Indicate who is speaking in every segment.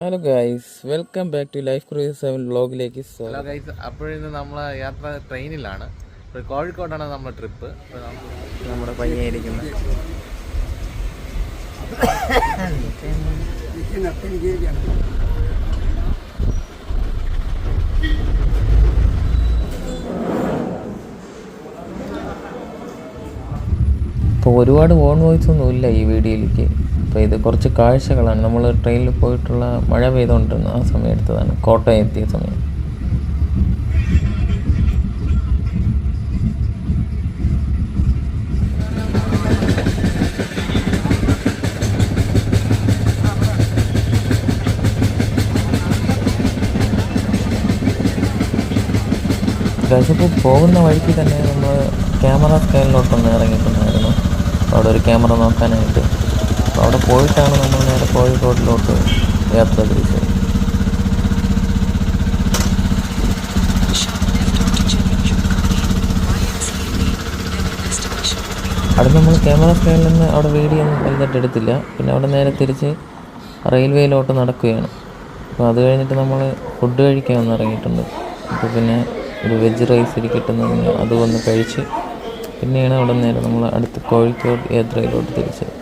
Speaker 1: Hello guys, welcome back to Life Cruise 7 വ്ലോഗിലേക്ക്.
Speaker 2: Hello guys, അപ്പോഴിന്ന് നമ്മൾ യാത്ര ട്രെയിനിലാണ്. കോഴിക്കോടാണ് നമ്മുടെ ട്രിപ്പ്.
Speaker 1: നമ്മുടെ പയ്യായിരിക്കുന്നത് ഇപ്പോൾ ഒരുപാട് ഓൺ വോയിസ് ഒന്നും ഇല്ല ഈ വീഡിയോയിലേക്ക്. അപ്പോൾ ഇത് കുറച്ച് കാഴ്ചകളാണ്. നമ്മൾ ട്രെയിനിൽ പോയിട്ടുള്ള മഴ പെയ്തുകൊണ്ടിരുന്ന ആ സമയം എടുത്തതാണ്, കോട്ടയം എത്തിയ സമയം. ഇപ്പോൾ പോകുന്ന വഴിക്ക് തന്നെ നമ്മൾ ക്യാമറ സ്കാനിലോട്ടൊന്ന് ഇറങ്ങിയിട്ടുണ്ടായിരുന്നു, അവിടെ ഒരു ക്യാമറ നോക്കാനായിട്ട്. അപ്പോൾ അവിടെ പോയിട്ടാണ് നമ്മൾ നേരെ കോഴിക്കോട്ടിലോട്ട് യാത്ര തിരിച്ചത്. അവിടെ നമ്മൾ ക്യാമറ സ്കാനിൽ നിന്ന് അവിടെ വീഡിയോ ഒന്നും വലുതായിട്ട് എടുത്തില്ല. പിന്നെ അവിടെ നേരെ തിരിച്ച് റെയിൽവേയിലോട്ട് നടക്കുകയാണ്. അപ്പോൾ അത് കഴിഞ്ഞിട്ട് നമ്മൾ ഫുഡ് കഴിക്കാൻ ഒന്ന് ഇറങ്ങിയിട്ടുണ്ട്. അപ്പോൾ പിന്നെ ഒരു വെജ് റൈസ് കിട്ടുന്നതിന് അത് വന്ന് കഴിച്ച് പിന്നെയാണ് അവിടെ നേരെ നമ്മൾ അടുത്ത് കോഴിക്കോട് യാത്രയിലോട്ട് തിരിച്ചത്.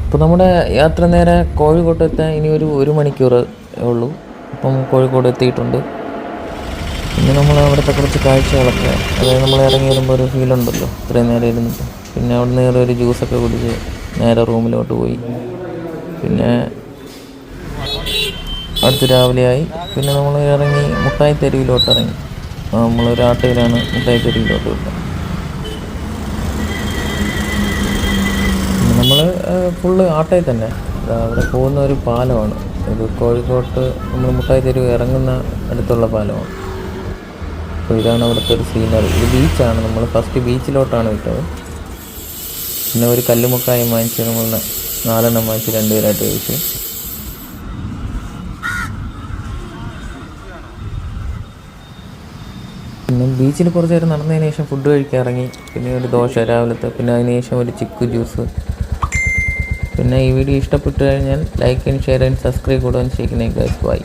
Speaker 1: ഇപ്പോൾ നമ്മുടെ യാത്ര നേരെ കോഴിക്കോട്ട് എത്താൻ ഇനി ഒരു മണിക്കൂർ ഉള്ളൂ. ഇപ്പം കോഴിക്കോട് എത്തിയിട്ടുണ്ട്. പിന്നെ നമ്മൾ അവിടുത്തെ കുറച്ച് കാഴ്ചകളൊക്കെ, അതായത് നമ്മൾ ഇറങ്ങി വരുമ്പോൾ ഒരു ഫീലുണ്ടല്ലോ ഇത്രയും നേരം ഇരുന്നിട്ട്. പിന്നെ അവിടെ നേരെ ഒരു ജ്യൂസൊക്കെ കുടിച്ച് നേരെ റൂമിലോട്ട് പോയി. പിന്നെ അടുത്ത് രാവിലെയായി. പിന്നെ നമ്മൾ ഇറങ്ങി മുട്ടായി തെരുവിലോട്ട് ഇറങ്ങി. നമ്മളൊരു ആട്ടോയിലാണ് മുട്ടായി തെരുവിലോട്ട് വിട്ടത്. നമ്മൾ ഫുള്ള് ആട്ടയിൽ തന്നെ. അവിടെ പോകുന്ന ഒരു പാലമാണ് ഇത്. കോഴിക്കോട്ട് നമ്മൾ മുട്ടായി തെരുവ് ഇറങ്ങുന്ന അടുത്തുള്ള പാലമാണ്. അപ്പോൾ ഇതാണ് അവിടുത്തെ ഒരു സീനറി. ഇത് ബീച്ചാണ്. നമ്മൾ ഫസ്റ്റ് ബീച്ചിലോട്ടാണ് വിട്ടത്. പിന്നെ ഒരു കല്ലുമുക്കായും വാങ്ങിച്ച് നമ്മൾ 4 വാങ്ങിച്ച് 2 പേരായിട്ട് കഴിച്ചു. പിന്നെ ബീച്ചിൽ കുറച്ച് നേരം നടന്നതിന് ശേഷം ഫുഡ് കഴിക്കാൻ ഇറങ്ങി. പിന്നെ ഒരു ദോശ രാവിലത്തെ, പിന്നെ അതിന് ശേഷം ഒരു ചിക്കു ജ്യൂസ്. പിന്നെ ഈ വീഡിയോ ഇഷ്ടപ്പെട്ടു കഴിഞ്ഞാൽ like and share and subscribe കൂടാൻ ചെയ്യുന്നേ ഗൈസ്. ബൈ.